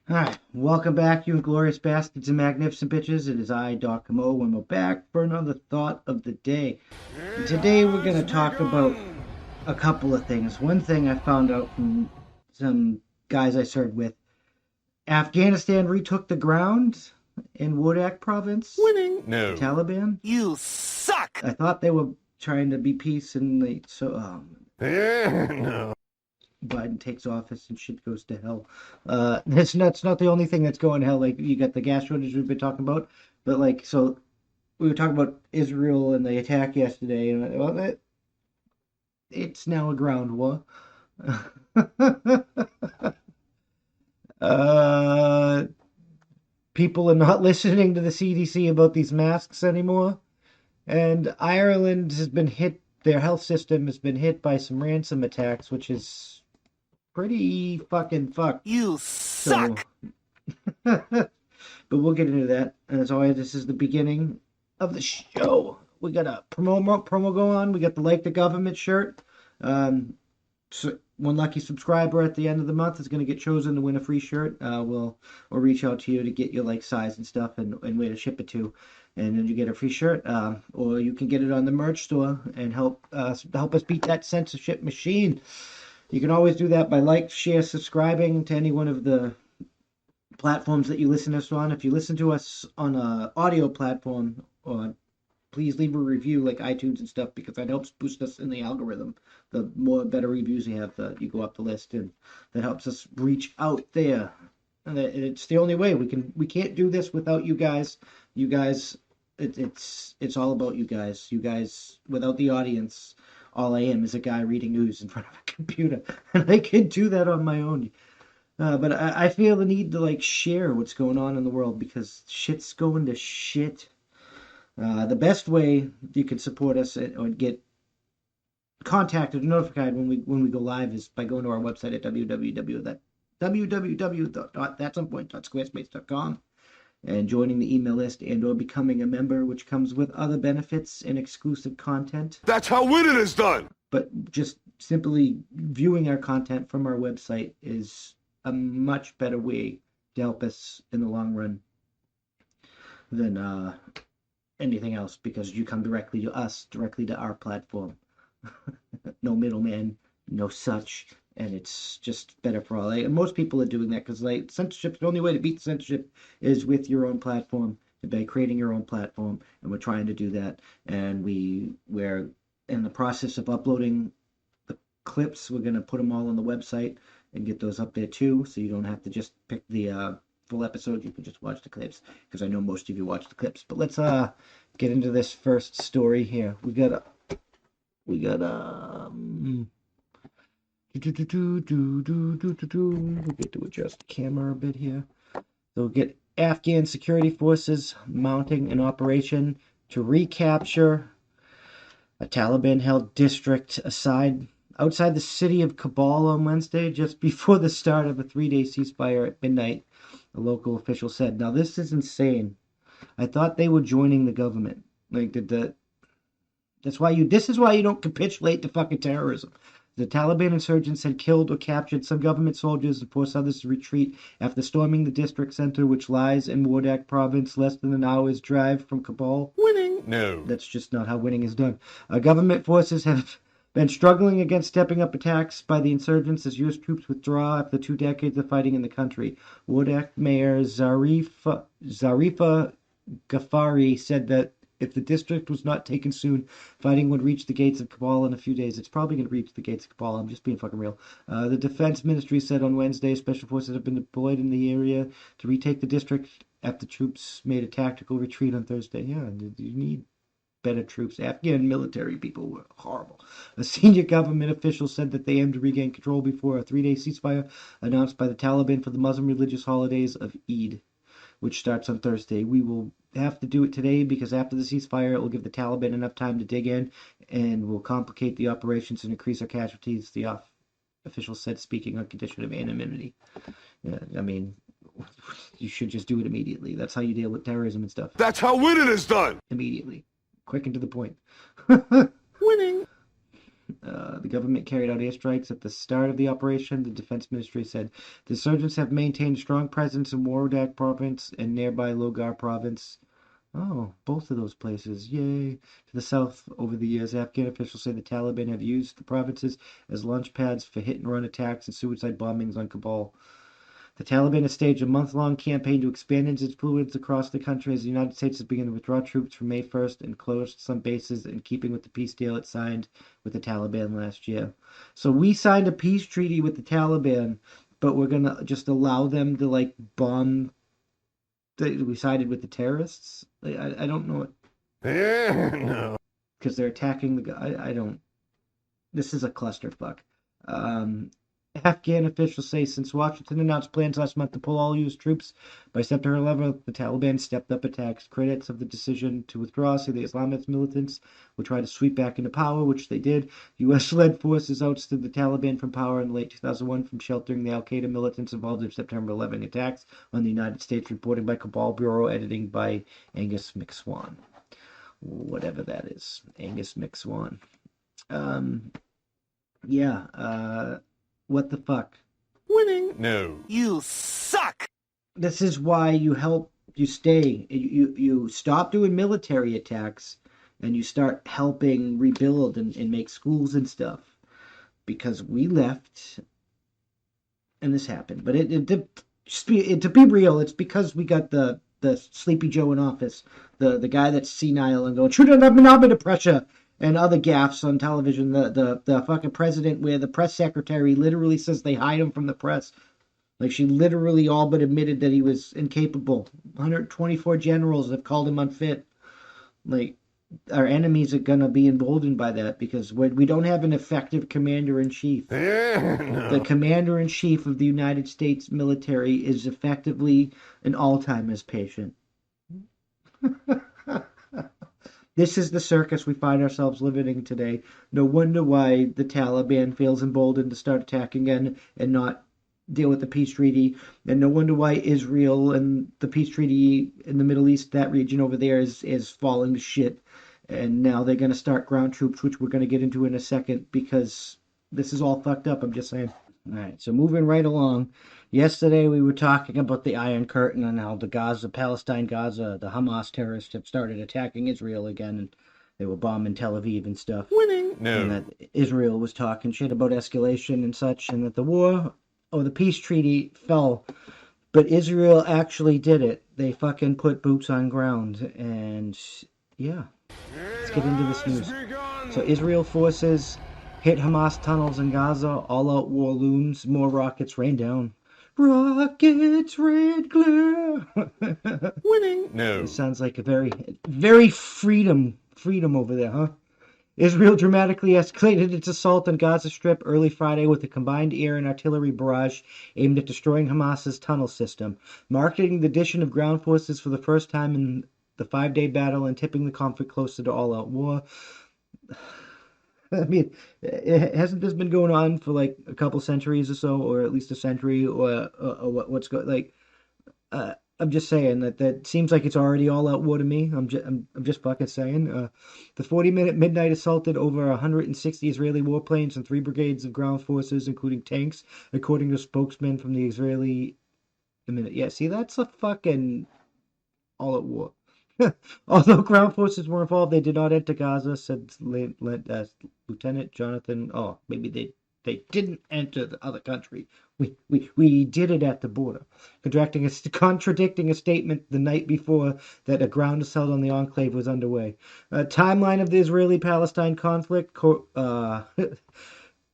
Hi, welcome back, you Inglorious Bastards and Magnificent Bitches. It is I, Doc Mo, and we're back for another thought of the day. And It today we're going has to talk about begun! a couple of things. One thing I found out from some guys I served with, Afghanistan retook the ground in Wodak province, Winning? the No. Taliban. You suck! I thought they were trying to be peace and No. Biden takes office and shit goes to hell. That's not the only thing that's going to hell. Like, you got the gas shortage we've been talking about, but like, so we were talking about Israel and the attack yesterday, and it's now a ground war. uh, People are not listening to the CDC about these masks anymore, and Ireland has been hit. Their health system has been hit by some ransom attacks, which is pretty fucking fucked. You So, suck! but we'll get into that. And as always, this is the beginning of the show. We got a promo go on. We got the Like the Government shirt. So one lucky subscriber at the end of the month is going to get chosen to win a free shirt. We'll reach out to you to get your like size and stuff and where to ship it to, and then you get a free shirt. Or you can get it on the merch store and help us beat that censorship machine. You can always do that by like, share, subscribing to any one of the platforms that you listen to us on. If you listen to us on a audio platform, or please leave a review like iTunes and stuff, because that helps boost us in the algorithm. The more better reviews you have, you go up the list, and that helps us reach out there. And it's the only way we can't do this without you guys. You guys, it's all about you guys. You guys, without the audience, all I am is a guy reading news in front of a computer, and I can do that on my own. But I feel the need to like share what's going on in the world, because shit's going to shit. The best way you can support us or get contacted or notified when we go live is by going to our website at www.thatsomepoint.squarespace.com and joining the email list and or becoming a member, which comes with other benefits and exclusive content. That's how winning is done! But just simply viewing our content from our website is a much better way to help us in the long run than anything else, because you come directly to us, directly to our platform. No middleman, no such, and it's just better for all. Most people are doing that because censorship. The only way to beat censorship is with your own platform, by creating your own platform, and we're trying to do that. And we're in the process of uploading the clips. We're gonna put them all on the website and get those up there too, so you don't have to just pick the full episode. You can just watch the clips, because I know most of you watch the clips. But let's get into this first story here. We got we get to adjust the camera a bit here. So we'll get Afghan security forces mounting an operation to recapture a Taliban-held district outside the city of Kabul on Wednesday, just before the start of a 3-day ceasefire at midnight, a local official said. Now, this is insane. I thought they were joining the government. Like, this is why you don't capitulate to fucking terrorism. The Taliban insurgents had killed or captured some government soldiers and forced others to retreat after storming the district center, which lies in Wardak province, less than an hour's drive from Kabul. Winning? No. That's just not how winning is done. Government forces have been struggling against stepping up attacks by the insurgents as U.S. troops withdraw after 2 decades of fighting in the country. Wardak Mayor Zarifa Ghaffari said that if the district was not taken soon, fighting would reach the gates of Kabul in a few days. It's probably going to reach the gates of Kabul. I'm just being fucking real. The defense ministry said on Wednesday special forces have been deployed in the area to retake the district after troops made a tactical retreat on Thursday. Yeah, you need better troops. Afghan military people were horrible. A senior government official said that they aim to regain control before a 3-day ceasefire announced by the Taliban for the Muslim religious holidays of Eid, which starts on Thursday. We will have to do it today, because after the ceasefire, it will give the Taliban enough time to dig in and will complicate the operations and increase our casualties, the official said, speaking on condition of anonymity. Yeah, I mean, you should just do it immediately. That's how you deal with terrorism and stuff. That's how winning is done! Immediately. Quick and to the point. Winning? The government carried out airstrikes at the start of the operation. The defense ministry said the insurgents have maintained a strong presence in Wardak province and nearby Logar province. Oh, both of those places. Yay. To the south over the years, Afghan officials say the Taliban have used the provinces as launch pads for hit-and-run attacks and suicide bombings on Kabul. The Taliban has staged a month-long campaign to expand its influence across the country as the United States has begun to withdraw troops from May 1st and closed some bases in keeping with the peace deal it signed with the Taliban last year. So we signed a peace treaty with the Taliban, but we're going to just allow them to, like, bomb. We sided with the terrorists? I don't know. No. Because they're attacking the guy. I don't. This is a clusterfuck. Afghan officials say since Washington announced plans last month to pull all U.S. troops by September 11th, the Taliban stepped up attacks. Critics of the decision to withdraw say the Islamist militants would try to sweep back into power, which they did. U.S.-led forces ousted the Taliban from power in late 2001 from sheltering the al-Qaeda militants involved in September 11 attacks on the United States, reported by Kabul Bureau, editing by Angus McSwan. Whatever that is. Angus McSwan. What the fuck? Winning? No. You suck! This is why you stay. You stop doing military attacks and you start helping rebuild and make schools and stuff. Because we left and this happened. But to be real, it's because we got the Sleepy Joe in office. The guy that's senile and going, shoot it up and pressure. And other gaffes on television, the fucking president where the press secretary literally says they hide him from the press. Like, she literally all but admitted that he was incapable. 124 generals have called him unfit. Like, our enemies are gonna be emboldened by that because we don't have an effective commander-in-chief. No. The commander-in-chief of the United States military is effectively an Alzheimer's patient. This is the circus we find ourselves living in today. No wonder why the Taliban feels emboldened to start attacking again and not deal with the peace treaty. And no wonder why Israel and the peace treaty in the Middle East, that region over there, is falling to shit. And now they're going to start ground troops, which we're going to get into in a second, because this is all fucked up, I'm just saying. All right, so moving right along. Yesterday we were talking about the Iron Curtain and how the Palestine Gaza, the Hamas terrorists have started attacking Israel again, and they were bombing Tel Aviv and stuff. Winning? No. And that Israel was talking shit about escalation and such, and that the peace treaty fell. But Israel actually did it. They fucking put boots on ground, and yeah. Let's get into this news. So Israel forces hit Hamas tunnels in Gaza, all-out war looms, more rockets rain down. Rockets, red glare. Winning? No. It sounds like a very, very freedom over there, huh? Israel dramatically escalated its assault on Gaza Strip early Friday with a combined air and artillery barrage aimed at destroying Hamas's tunnel system, marking the addition of ground forces for the first time in the 5-day battle and tipping the conflict closer to all-out war. I mean, hasn't this been going on for like a couple centuries or so, or at least a century, or what's going like? I'm just saying that seems like it's already all out war to me. I'm just fucking saying. The 40-minute midnight assaulted over 160 Israeli warplanes and 3 brigades of ground forces, including tanks, according to a spokesman from the Israeli. Yeah, see, that's a fucking all out war. Although ground forces were involved, they did not enter Gaza, said Lieutenant Jonathan. Oh, maybe they didn't enter the other country. We did it at the border. Contradicting a statement the night before that a ground assault on the enclave was underway. Timeline of the Israeli-Palestine conflict.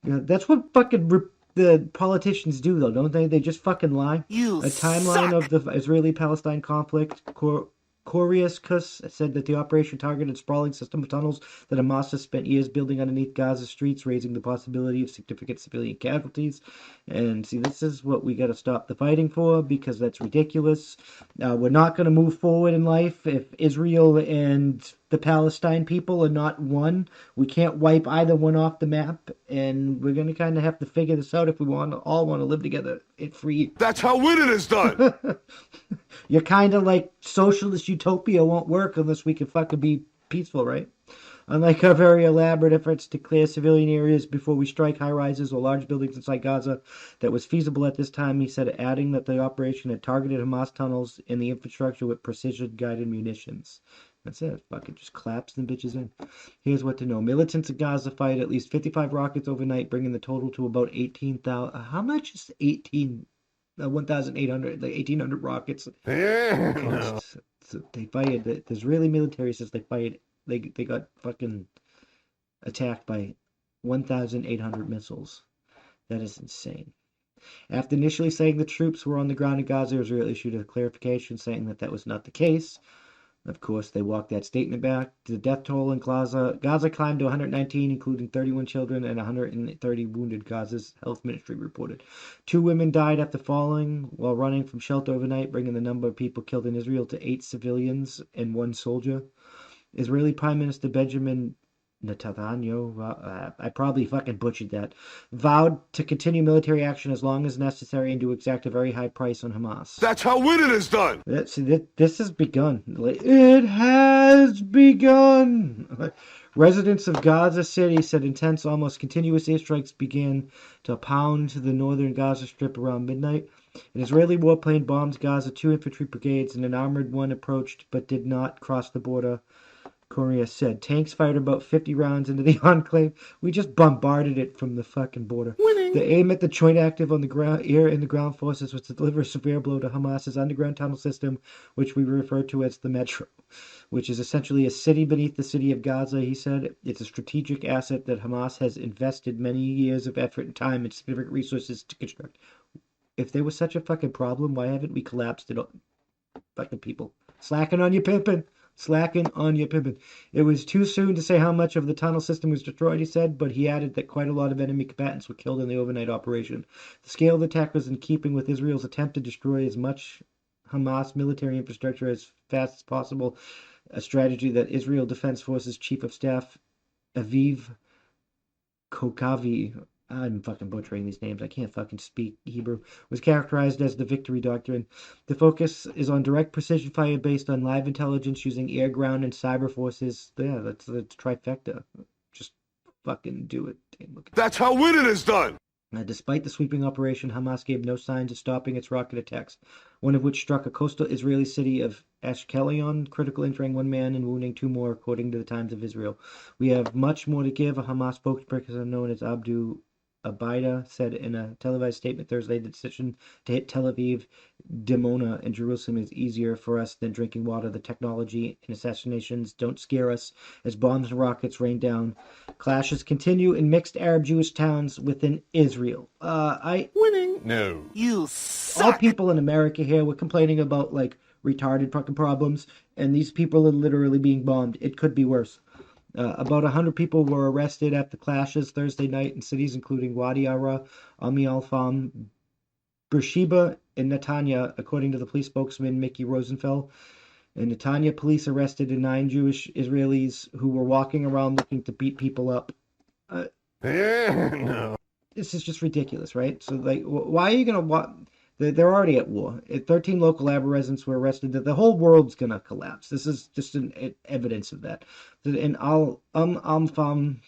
That's what fucking the politicians do, though, don't they? They just fucking lie. You A timeline suck. of the Israeli-Palestine conflict. Inglorious said that the operation targeted a sprawling system of tunnels that Hamas has spent years building underneath Gaza streets, raising the possibility of significant civilian casualties. And see, this is what we got to stop the fighting for, because that's ridiculous. We're not going to move forward in life if Israel and the Palestine people are not one. We can't wipe either one off the map, and we're going to kind of have to figure this out if we all want to live together and free. That's how winning is done. You're kind of like socialist utopia won't work unless we can fucking be peaceful, right? Unlike our very elaborate efforts to clear civilian areas before we strike high-rises or large buildings inside Gaza that was feasible at this time, he said, adding that the operation had targeted Hamas tunnels and the infrastructure with precision-guided munitions. That's it. Fucking just claps them bitches in. Here's what to know. Militants in Gaza fired at least 55 rockets overnight, bringing the total to about 18,000. How much is 1,800, like 1,800 rockets No. cost? So they fired, the Israeli military says they got fucking attacked by 1,800 missiles. That is insane. After initially saying the troops were on the ground in Gaza, Israel issued a clarification saying that that was not the case. Of course, they walked that statement back. The death toll in Gaza climbed to 119, including 31 children and 130 wounded, Gaza's health ministry reported. 2 women died after falling while running from shelter overnight, bringing the number of people killed in Israel to 8 civilians and 1 soldier. Israeli Prime Minister Benjamin Netanyahu, I probably fucking butchered that, vowed to continue military action as long as necessary and to exact a very high price on Hamas. That's how winning is done. This has begun. It has begun. Residents of Gaza City said intense, almost continuous airstrikes began to pound the northern Gaza Strip around midnight. An Israeli warplane bombed Gaza. 2 infantry brigades and an armored one approached but did not cross the border, Korea said. Tanks fired about 50 rounds into the enclave. We just bombarded it from the fucking border. Winning. The aim at the joint active on the ground, air and the ground forces was to deliver a severe blow to Hamas's underground tunnel system, which we refer to as the Metro, which is essentially a city beneath the city of Gaza, he said. It's a strategic asset that Hamas has invested many years of effort and time and significant resources to construct. If there was such a fucking problem, why haven't we collapsed it all? Fucking people. Slacking on your pimping. Slacking on your pimping. It was too soon to say how much of the tunnel system was destroyed, he said, but he added that quite a lot of enemy combatants were killed in the overnight operation. The scale of the attack was in keeping with Israel's attempt to destroy as much Hamas military infrastructure as fast as possible, a strategy that Israel Defense Forces Chief of Staff Aviv Kokavi, I'm fucking butchering these names, I can't fucking speak Hebrew, was characterized as the victory doctrine. The focus is on direct precision fire based on live intelligence using air, ground, and cyber forces. Yeah, that's trifecta. Just fucking do it. That's how winning is done. Despite the sweeping operation, Hamas gave no signs of stopping its rocket attacks, one of which struck a coastal Israeli city of Ashkelon, critical injuring 1 man and wounding 2 more, according to the Times of Israel. We have much more to give, a Hamas spokesperson known as Abdu Abida said in a televised statement Thursday. The decision to hit Tel Aviv, Dimona, and Jerusalem is easier for us than drinking water. The technology and assassinations don't scare us as bombs and rockets rain down. Clashes continue in mixed Arab-Jewish towns within Israel. Winning? No. You suck. All people in America here were complaining about, like, retarded fucking problems, and these people are literally being bombed. It could be worse. About 100 people were arrested after clashes Thursday night in cities including Wadi Ara, Al-Fam, Beersheba, and Netanya, according to the police spokesman Mickey Rosenfeld. In Netanya, police arrested 9 Jewish Israelis who were walking around looking to beat people up. No. This is just ridiculous, right? So, like, why are you going to... They're already at war. 13 local Arab residents were arrested. The whole world's going to collapse. This is just an evidence of that. In Al-Fam,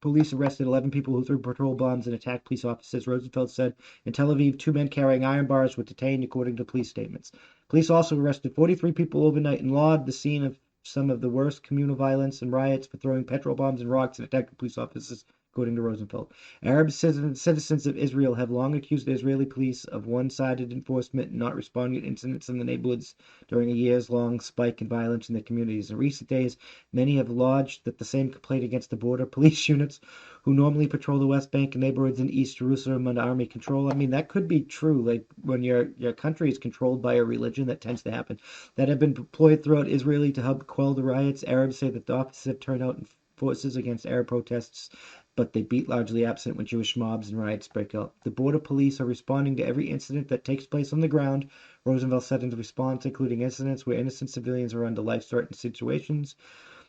police arrested 11 people who threw patrol bombs and attacked police officers, Rosenfeld said. In Tel Aviv, 2 men carrying iron bars were detained, according to police statements. Police also arrested 43 people overnight in Lod, the scene of some of the worst communal violence and riots, for throwing petrol bombs and rocks and attacking police officers, according to Rosenfeld. Arab citizens of Israel have long accused the Israeli police of one-sided enforcement and not responding to incidents in the neighborhoods during a years-long spike in violence in their communities. In recent days, many have lodged the same complaint against the border police units, who normally patrol the West Bank and neighborhoods in East Jerusalem under army control. I mean, that could be true. Like, when your country is controlled by a religion, that tends to happen. That have been deployed throughout Israel to help quell the riots. Arabs say that the opposites have turned out in forces against Arab protests, but they beat largely absent when Jewish mobs and riots break out. The border police are responding to every incident that takes place on the ground, Rosenfeld said in response, including incidents where innocent civilians are under life-threatening situations.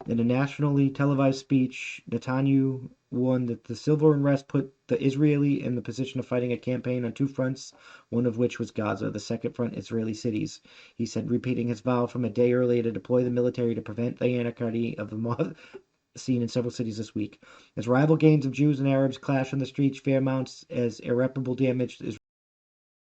In a nationally televised speech, Netanyahu warned that the civil unrest put the Israeli in the position of fighting a campaign on two fronts, one of which was Gaza, the second front Israeli cities. He said, repeating his vow from a day earlier to deploy the military to prevent the anarchy of the mob seen in several cities this week. As rival gangs of Jews and Arabs clash on the streets, fear mounts as irreparable damage is